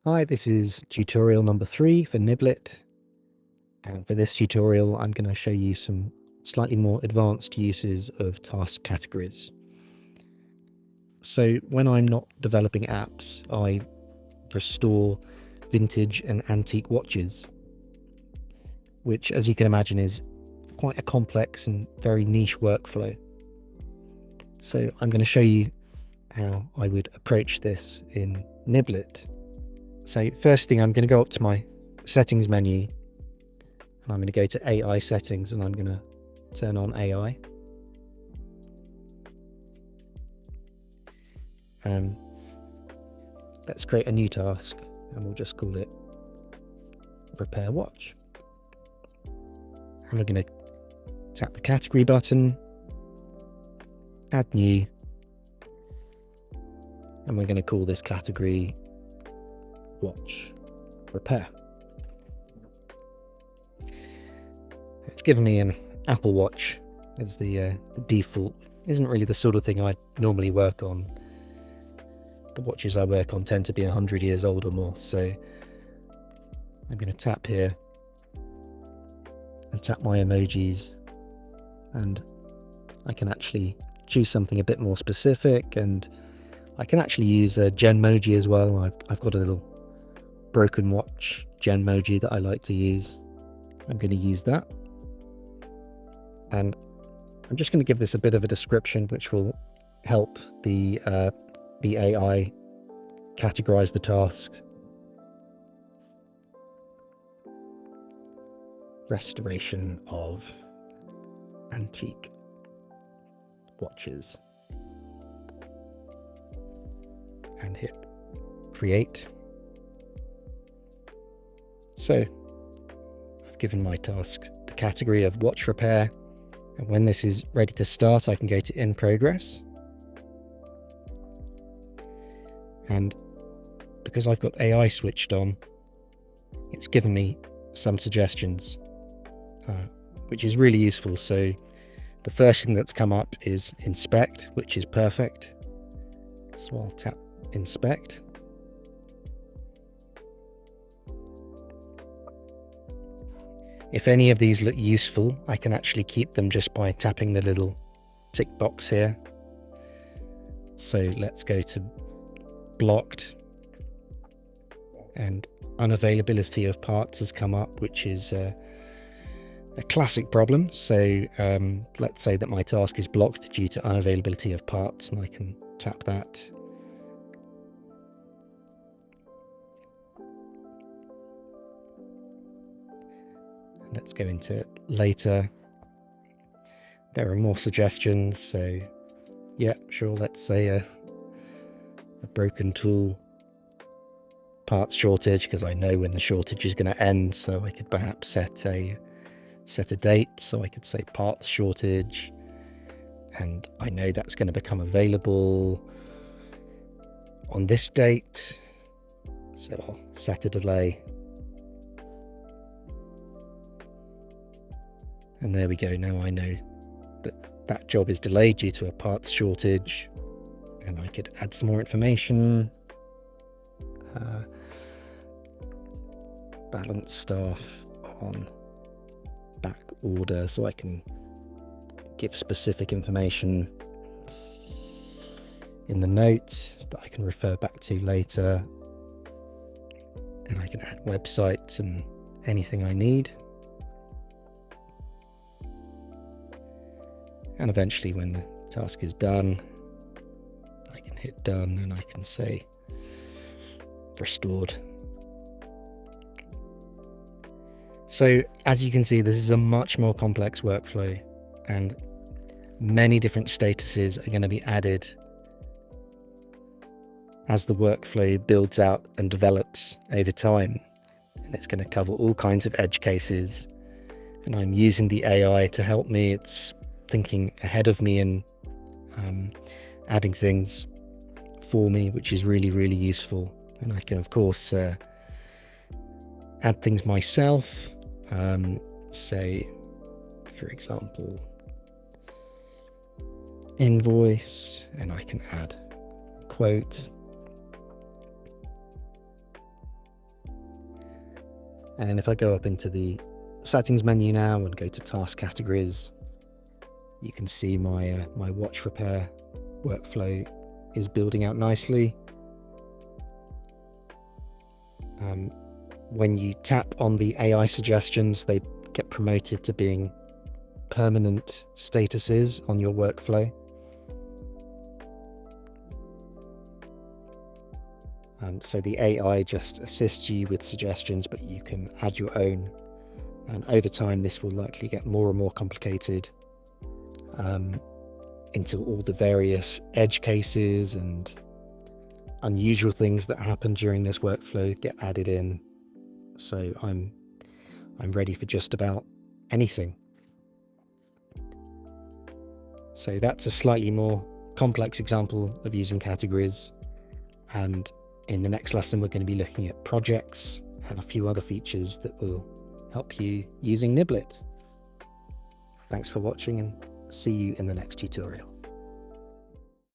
Hi, this is tutorial number 3 for Nyblit, and for this tutorial I'm going to show you some slightly more advanced uses of task categories. So when I'm not developing apps, I restore vintage and antique watches, which, as you can imagine, is quite a complex and very niche workflow. So I'm going to show you how I would approach this in Nyblit. So first thing, I'm going to go up to my settings menu, and I'm going to go to AI settings, and I'm going to turn on AI. Let's create a new task, and we'll just call it repair watch. And we're going to tap the category button, add new, and we're going to call this category watch repair. It's given me an Apple Watch as the default. Isn't really the sort of thing I normally work on. The watches I work on tend to be 100 years old or more, so I'm going to tap here and tap my emojis, and I can actually choose something a bit more specific, and I can actually use a Genmoji as well. I've got a little broken watch Genmoji that I like to use. I'm going to use that, and I'm just going to give this a bit of a description which will help the AI categorize the task. Restoration of antique watches, and hit create. So I've given my task the category of watch repair, and when this is ready to start, I can go to in progress. And because I've got AI switched on, it's given me some suggestions, which is really useful. So the first thing that's come up is inspect, which is perfect. So I'll tap inspect. If any of these look useful, I can actually keep them just by tapping the little tick box here. So let's go to blocked, and unavailability of parts has come up, which is a classic problem. So let's say that my task is blocked due to unavailability of parts, and I can tap that. Let's go into later. There are more suggestions, so yeah, sure, let's say a broken tool, parts shortage, because I know when the shortage is going to end, so I could perhaps set a date. So I could say parts shortage, and I know that's going to become available on this date, so I'll set a delay. And there we go. Now I know that job is delayed due to a parts shortage, and I could add some more information. Balance staff on back order, so I can give specific information in the notes that I can refer back to later, and I can add websites and anything I need. And eventually, when the task is done, I can hit done, and I can say restored. So as you can see, this is a much more complex workflow, and many different statuses are going to be added as the workflow builds out and develops over time. And it's going to cover all kinds of edge cases, and I'm using the AI to help me. It's thinking ahead of me and adding things for me, which is really, really useful. And I can, of course, add things myself. Say, for example, invoice, and I can add quote, And if I go up into the settings menu now and go to task categories, you can see my my watch repair workflow is building out nicely. When you tap on the AI suggestions, they get promoted to being permanent statuses on your workflow. So the AI just assists you with suggestions, but you can add your own. And over time, this will likely get more and more complicated until all the various edge cases and unusual things that happen during this workflow get added in. So I'm ready for just about anything. So that's a slightly more complex example of using categories. And in the next lesson, we're going to be looking at projects and a few other features that will help you using Nyblit. Thanks for watching, and see you in the next tutorial.